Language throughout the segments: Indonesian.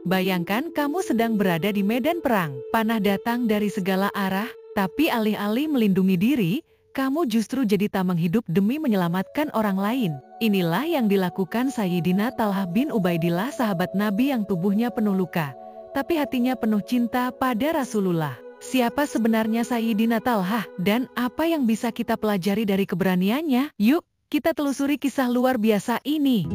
Bayangkan kamu sedang berada di medan perang. Panah datang dari segala arah, tapi alih-alih melindungi diri, kamu justru jadi tameng hidup demi menyelamatkan orang lain. Inilah yang dilakukan Sayyidina Talhah bin Ubaidillah, sahabat Nabi yang tubuhnya penuh luka, tapi hatinya penuh cinta pada Rasulullah. Siapa sebenarnya Sayyidina Talhah dan apa yang bisa kita pelajari dari keberaniannya? Yuk, kita telusuri kisah luar biasa ini.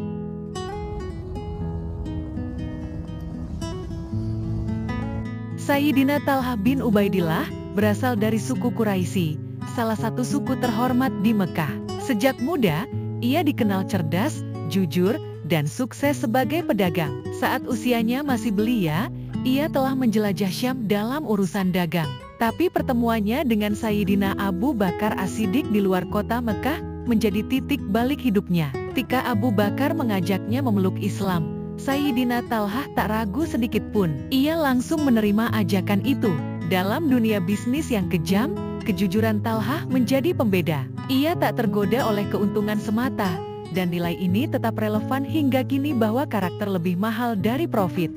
Sayyidina Talhah bin Ubaidillah berasal dari suku Quraisy, salah satu suku terhormat di Mekah. Sejak muda, ia dikenal cerdas, jujur, dan sukses sebagai pedagang. Saat usianya masih belia, ia telah menjelajah Syam dalam urusan dagang. Tapi pertemuannya dengan Sayyidina Abu Bakar As-Siddiq di luar kota Mekah menjadi titik balik hidupnya. Ketika Abu Bakar mengajaknya memeluk Islam, Sayyidina Talhah tak ragu sedikit pun. Ia langsung menerima ajakan itu. Dalam dunia bisnis yang kejam, kejujuran Talhah menjadi pembeda. Ia tak tergoda oleh keuntungan semata, dan nilai ini tetap relevan hingga kini bahwa karakter lebih mahal dari profit.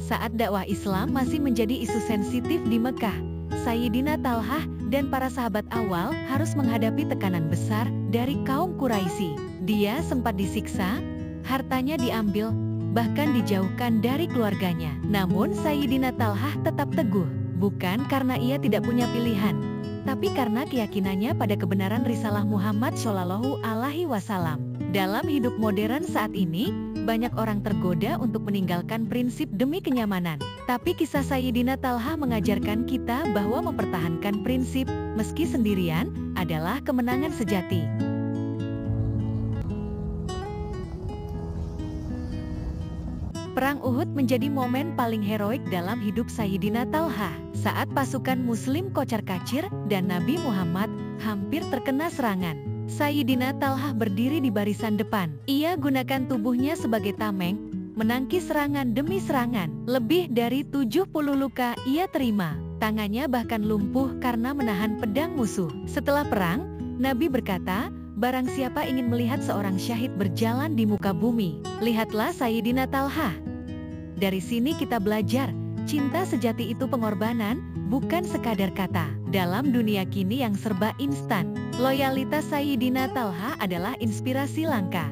Saat dakwah Islam masih menjadi isu sensitif di Mekah, Sayyidina Talhah dan para sahabat awal harus menghadapi tekanan besar dari kaum Quraisy. Dia sempat disiksa, hartanya diambil, bahkan dijauhkan dari keluarganya. Namun Sayyidina Talhah tetap teguh, bukan karena ia tidak punya pilihan, tapi karena keyakinannya pada kebenaran risalah Muhammad Shallallahu Alaihi Wasallam. Dalam hidup modern saat ini, banyak orang tergoda untuk meninggalkan prinsip demi kenyamanan. Tapi kisah Sayyidina Talhah mengajarkan kita bahwa mempertahankan prinsip, meski sendirian, adalah kemenangan sejati. Perang Uhud menjadi momen paling heroik dalam hidup Sayyidina Talhah. Saat pasukan Muslim kocar-kacir dan Nabi Muhammad hampir terkena serangan, Sayyidina Talhah berdiri di barisan depan. Ia gunakan tubuhnya sebagai tameng, menangkis serangan demi serangan. Lebih dari 70 luka ia terima. Tangannya bahkan lumpuh karena menahan pedang musuh. Setelah perang, Nabi berkata, "Barang siapa ingin melihat seorang syahid berjalan di muka bumi, lihatlah Sayyidina Talhah." Dari sini kita belajar, cinta sejati itu pengorbanan, bukan sekadar kata. Dalam dunia kini yang serba instan, loyalitas Sayyidina Talhah adalah inspirasi langka.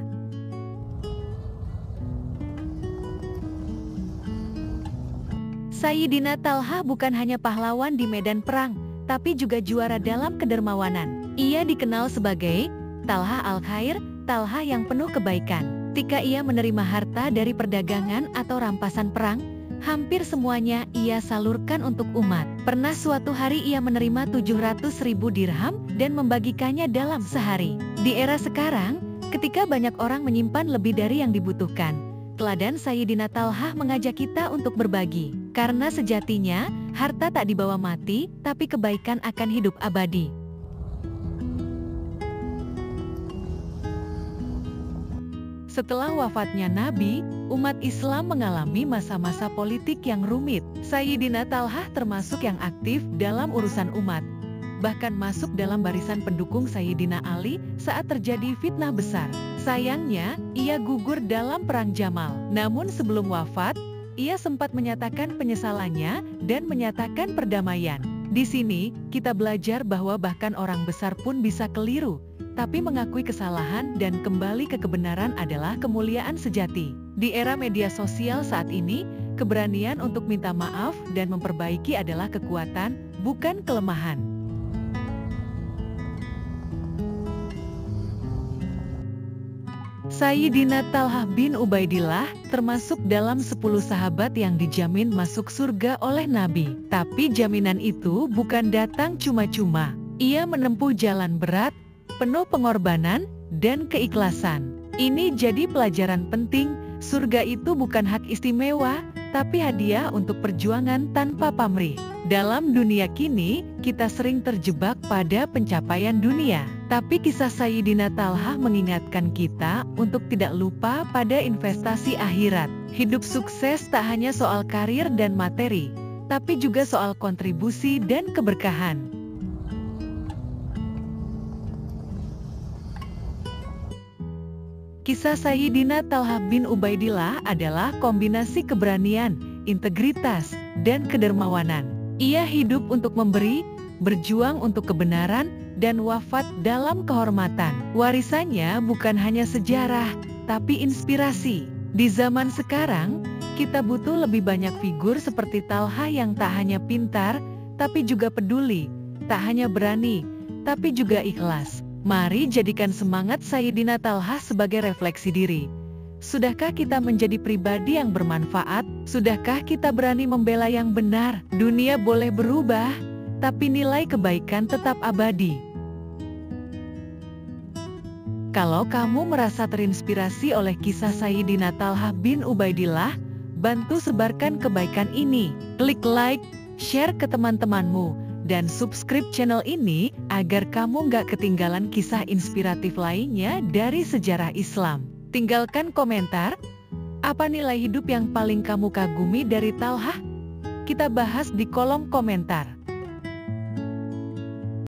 Sayyidina Talhah bukan hanya pahlawan di medan perang, tapi juga juara dalam kedermawanan. Ia dikenal sebagai Talhah Al-Khair, Talhah yang penuh kebaikan. Ketika ia menerima harta dari perdagangan atau rampasan perang, hampir semuanya ia salurkan untuk umat. Pernah suatu hari ia menerima 700.000 dirham dan membagikannya dalam sehari. Di era sekarang, ketika banyak orang menyimpan lebih dari yang dibutuhkan, teladan Sayyidina Talhah mengajak kita untuk berbagi. Karena sejatinya, harta tak dibawa mati, tapi kebaikan akan hidup abadi. Setelah wafatnya Nabi, umat Islam mengalami masa-masa politik yang rumit. Sayyidina Talhah termasuk yang aktif dalam urusan umat, bahkan masuk dalam barisan pendukung Sayyidina Ali saat terjadi fitnah besar. Sayangnya, ia gugur dalam Perang Jamal. Namun sebelum wafat, ia sempat menyatakan penyesalannya dan menyatakan perdamaian. Di sini, kita belajar bahwa bahkan orang besar pun bisa keliru, tapi mengakui kesalahan dan kembali ke kebenaran adalah kemuliaan sejati. Di era media sosial saat ini, keberanian untuk minta maaf dan memperbaiki adalah kekuatan, bukan kelemahan. Sayyidina Talhah bin Ubaidillah termasuk dalam 10 sahabat yang dijamin masuk surga oleh Nabi. Tapi jaminan itu bukan datang cuma-cuma. Ia menempuh jalan berat, penuh pengorbanan dan keikhlasan. Ini jadi pelajaran penting, surga itu bukan hak istimewa, tapi hadiah untuk perjuangan tanpa pamrih. Dalam dunia kini, kita sering terjebak pada pencapaian dunia. Tapi kisah Sayyidina Talhah mengingatkan kita untuk tidak lupa pada investasi akhirat. Hidup sukses tak hanya soal karir dan materi, tapi juga soal kontribusi dan keberkahan. Kisah Sayyidina Talha bin Ubaidillah adalah kombinasi keberanian, integritas, dan kedermawanan. Ia hidup untuk memberi, berjuang untuk kebenaran, dan wafat dalam kehormatan. Warisannya bukan hanya sejarah, tapi inspirasi. Di zaman sekarang, kita butuh lebih banyak figur seperti Talha yang tak hanya pintar, tapi juga peduli, tak hanya berani, tapi juga ikhlas. Mari jadikan semangat Sayyidina Talha sebagai refleksi diri. Sudahkah kita menjadi pribadi yang bermanfaat? Sudahkah kita berani membela yang benar? Dunia boleh berubah, tapi nilai kebaikan tetap abadi. Kalau kamu merasa terinspirasi oleh kisah Sayyidina Talha bin Ubaidillah, bantu sebarkan kebaikan ini. Klik like, share ke teman-temanmu, dan subscribe channel ini agar kamu gak ketinggalan kisah inspiratif lainnya dari sejarah Islam. Tinggalkan komentar, apa nilai hidup yang paling kamu kagumi dari Talha? Kita bahas di kolom komentar.